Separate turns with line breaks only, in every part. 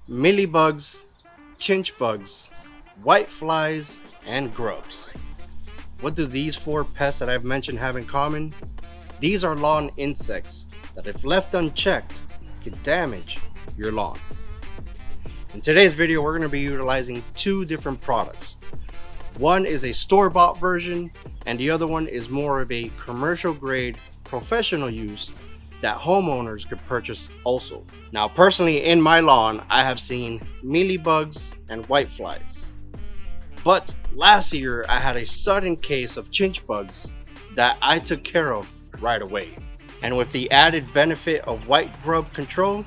Mealybugs, Chinch Bugs, white flies, and grubs. What do these four pests that I've mentioned have in common? These are lawn insects that, if left unchecked, can damage your lawn. In today's video, we're going to be utilizing two different products. One is a store-bought version, and the other one is more of a commercial grade, professional use that homeowners could purchase also. Now, personally, in my lawn, I have seen mealybugs and white flies. But last year, I had a sudden case of chinch bugs that I took care of right away. And with the added benefit of white grub control,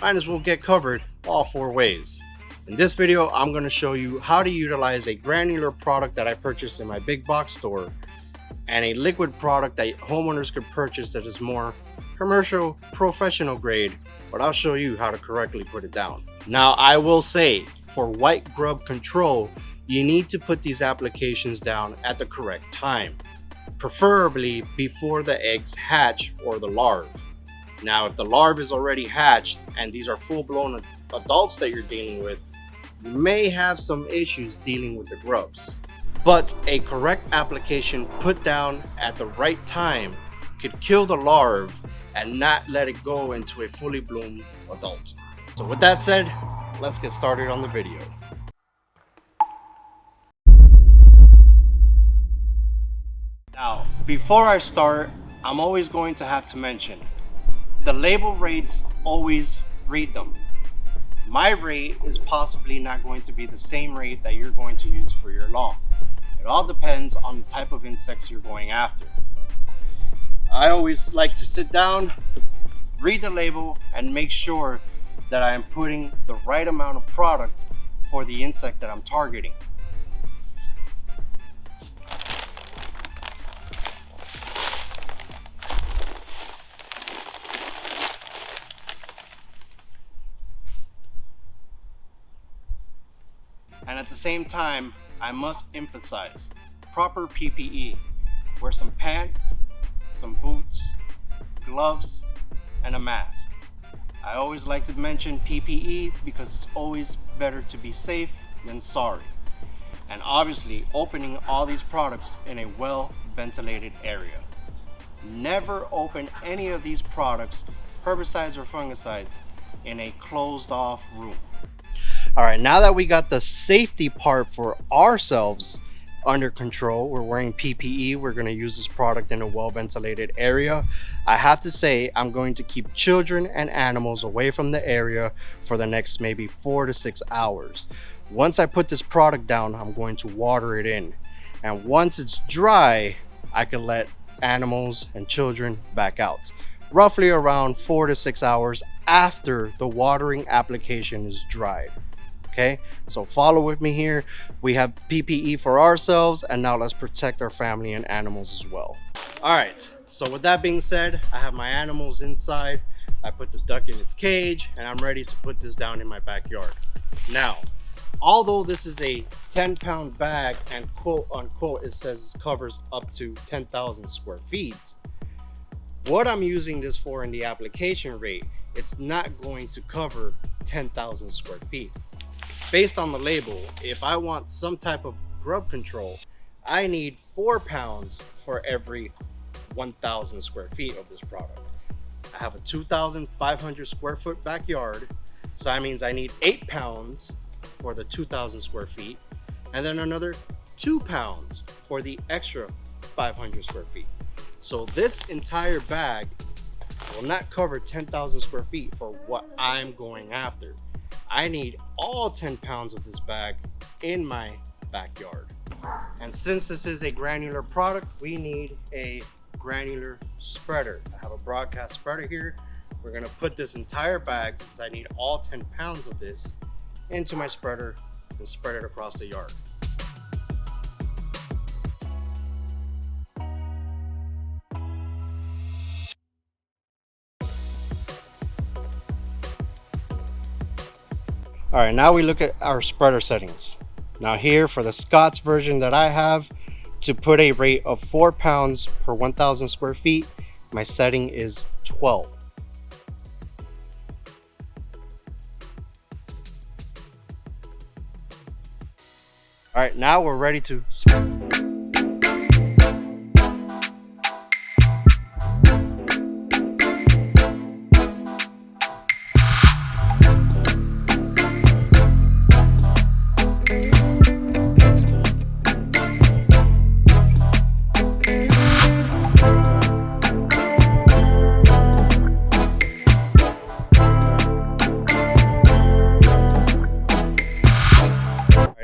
might as well get covered all four ways. In this video, I'm going to show you how to utilize a granular product that I purchased in my big box store and a liquid product that homeowners could purchase that is more commercial, professional grade, but I'll show you how to correctly put it down. Now, I will say, for white grub control, you need to put these applications down at the correct time, preferably before the eggs hatch or the larvae. Now, if the larvae is already hatched and these are full-blown adults that you're dealing with, you may have some issues dealing with the grubs. But a correct application put down at the right time could kill the larvae and not let it go into a fully bloomed adult. So with that said, let's get started on the video. Now, before I start, I'm always going to have to mention the label rates, always read them. My rate is possibly not going to be the same rate that you're going to use for your lawn. It all depends on the type of insects you're going after. I always like to sit down, read the label, and make sure that I am putting the right amount of product for the insect that I'm targeting. And at the same time, I must emphasize proper PPE. Wear some pants, some boots, gloves, and a mask. I always like to mention PPE because it's always better to be safe than sorry. And obviously, opening all these products in a well-ventilated area. Never open any of these products, herbicides or fungicides, in a closed-off room. All right, now that we got the safety part for ourselves under control, we're wearing PPE, we're going to use this product in a well-ventilated area. I have to say, I'm going to keep children and animals away from the area for the next maybe 4 to 6 hours. Once I put this product down, I'm going to water it in. And once it's dry, I can let animals and children back out. Roughly around 4 to 6 hours after the watering application is dried. Okay, so follow with me here. We have PPE for ourselves, and now let's protect our family and animals as well. All right, so with that being said, I have my animals inside. I put the duck in its cage, and I'm ready to put this down in my backyard. Now, although this is a 10-pound bag and quote unquote it says it covers up to 10,000 square feet, what I'm using this for in the application rate, it's not going to cover 10,000 square feet. Based on the label, if I want some type of grub control, I need 4 pounds for every 1,000 square feet of this product. I have a 2,500 square foot backyard, so that means I need 8 pounds for the 2,000 square feet, and then another 2 pounds for the extra 500 square feet. So this entire bag will not cover 10,000 square feet for what I'm going after. I need all 10 pounds of this bag in my backyard. And since this is a granular product, we need a granular spreader. I have a broadcast spreader here. We're gonna put this entire bag, since I need all 10 pounds of this, into my spreader and spread it across the yard. All right, now we look at our spreader settings. Now here for the Scott's version that I have, to put a rate of 4 pounds per 1,000 square feet, my setting is 12. All right, now we're ready to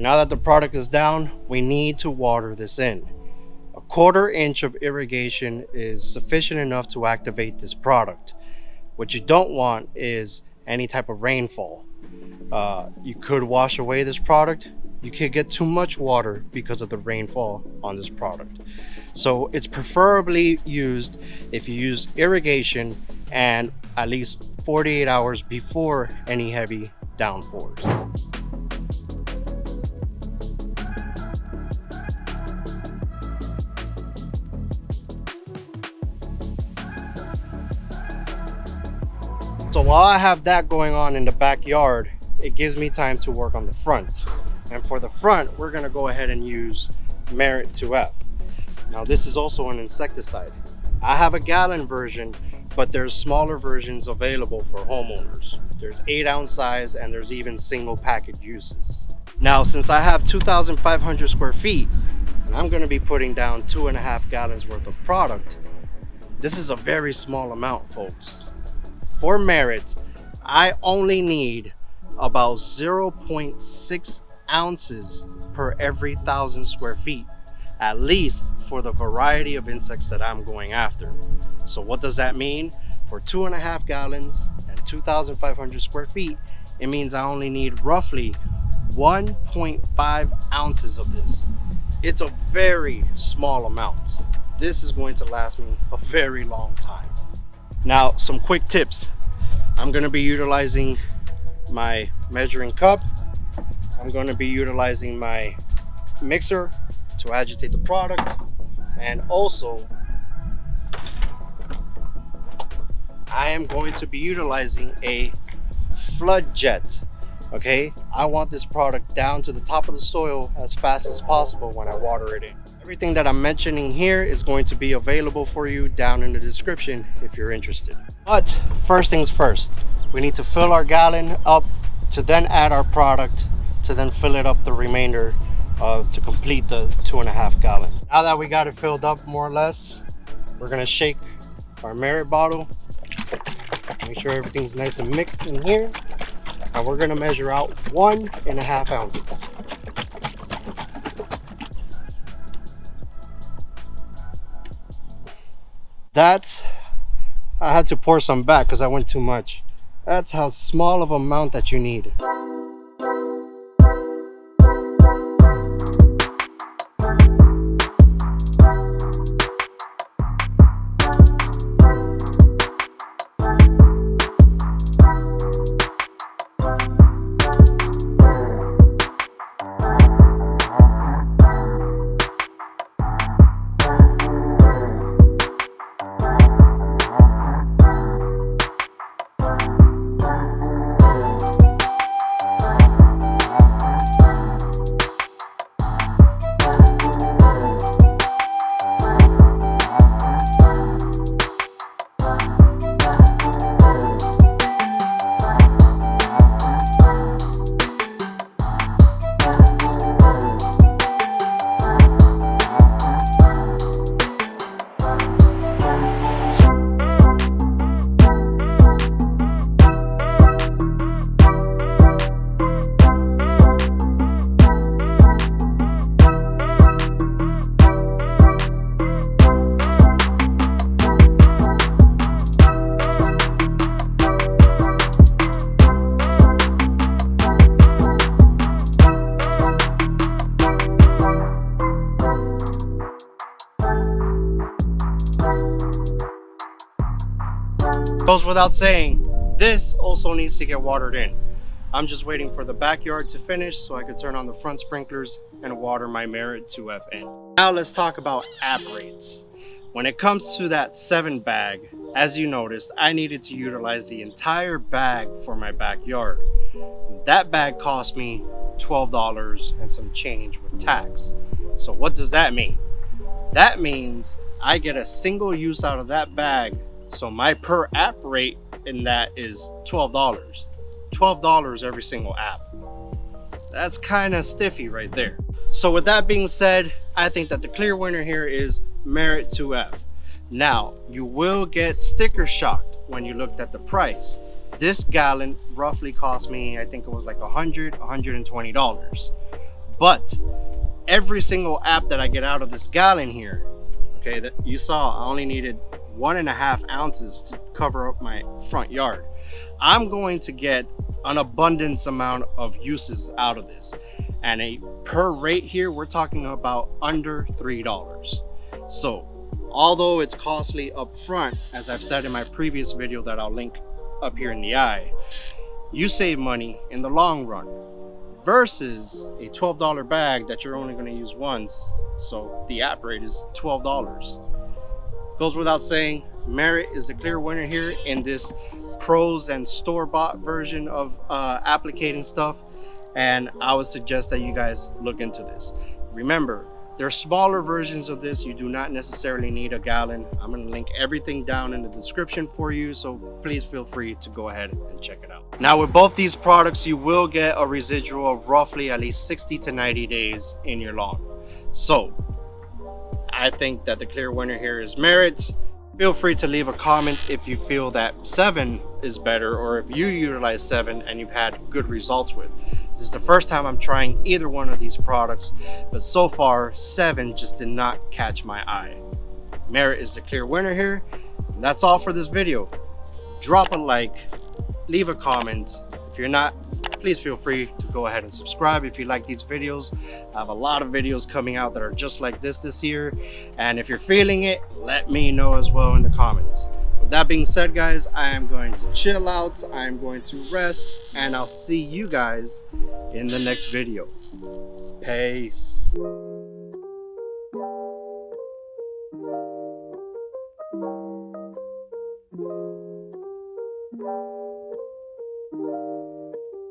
now that the product is down, we need to water this in. A 1/4 inch of irrigation is sufficient enough to activate this product. What you don't want is any type of rainfall. You could wash away this product. You could get too much water because of the rainfall on this product. So it's preferably used if you use irrigation and at least 48 hours before any heavy downpours. So while I have that going on in the backyard, it gives me time to work on the front. And for the front, we're gonna go ahead and use Merit 2F. Now this is also an insecticide. I have a gallon version, but there's smaller versions available for homeowners. There's 8-ounce size and there's even single package uses. Now, since I have 2,500 square feet, and I'm gonna be putting down 2.5 gallons worth of product, this is a very small amount, folks. For Merit, I only need about 0.6 ounces per every 1,000 square feet, at least for the variety of insects that I'm going after. So what does that mean? For 2.5 gallons and 2,500 square feet, it means I only need roughly 1.5 ounces of this. It's a very small amount. This is going to last me a very long time. Now, some quick tips. I'm going to be utilizing my measuring cup. I'm going to be utilizing my mixer to agitate the product, and also I am going to be utilizing a flood jet. Okay, I want this product down to the top of the soil as fast as possible when I water it in. Everything that I'm mentioning here is going to be available for you down in the description if you're interested. But first things first, we need to fill our gallon up to then add our product to then fill it up the remainder to complete the 2.5 gallons. Now that we got it filled up more or less, we're gonna shake our Merit bottle, make sure everything's nice and mixed in here, and we're gonna measure out 1.5 ounces. I had to pour some back because I went too much. That's how small of an amount that you need. Goes without saying, this also needs to get watered in. I'm just waiting for the backyard to finish so I can turn on the front sprinklers and water my Merit 2F in. Now let's talk about app rates. When it comes to that 7 bag, as you noticed, I needed to utilize the entire bag for my backyard. That bag cost me $12 and some change with tax. So what does that mean? That means I get a single use out of that bag. So my per app rate in that is $12. $12 every single app. That's kind of stiffy right there. So with that being said, I think that the clear winner here is Merit 2F. Now, you will get sticker shocked when you looked at the price. This gallon roughly cost me, I think it was like $120. But every single app that I get out of this gallon here, okay, that you saw, I only needed 1.5 ounces to cover up my front yard. I'm going to get an abundance amount of uses out of this, and a per rate here, we're talking about under $3. So although it's costly up front, as I've said in my previous video that I'll link up here in the eye, you save money in the long run versus a $12 bag that you're only going to use once. So the app rate is $12. Goes without saying, Merit is the clear winner here in this pros and store-bought version of applicating stuff, and I would suggest that you guys look into this. Remember, there are smaller versions of this. You do not necessarily need a gallon. I'm going to link everything down in the description for you, so please feel free to go ahead and check it out. Now with both these products, you will get a residual of roughly at least 60 to 90 days in your lawn. So I think that the clear winner here is Merit. Feel free to leave a comment if you feel that 7 is better, or if you utilize 7 and you've had good results with. This is the first time I'm trying either one of these products, but so far 7 just did not catch my eye. Merit is the clear winner here. And that's all for this video. Drop a like, leave a comment. If you're not, please feel free to go ahead and subscribe if you like these videos. I have a lot of videos coming out that are just like this year, and if you're feeling it, let me know as well in the comments. With that being said, guys, I am going to chill out, I am going to rest, and I'll see you guys in the next video. Peace.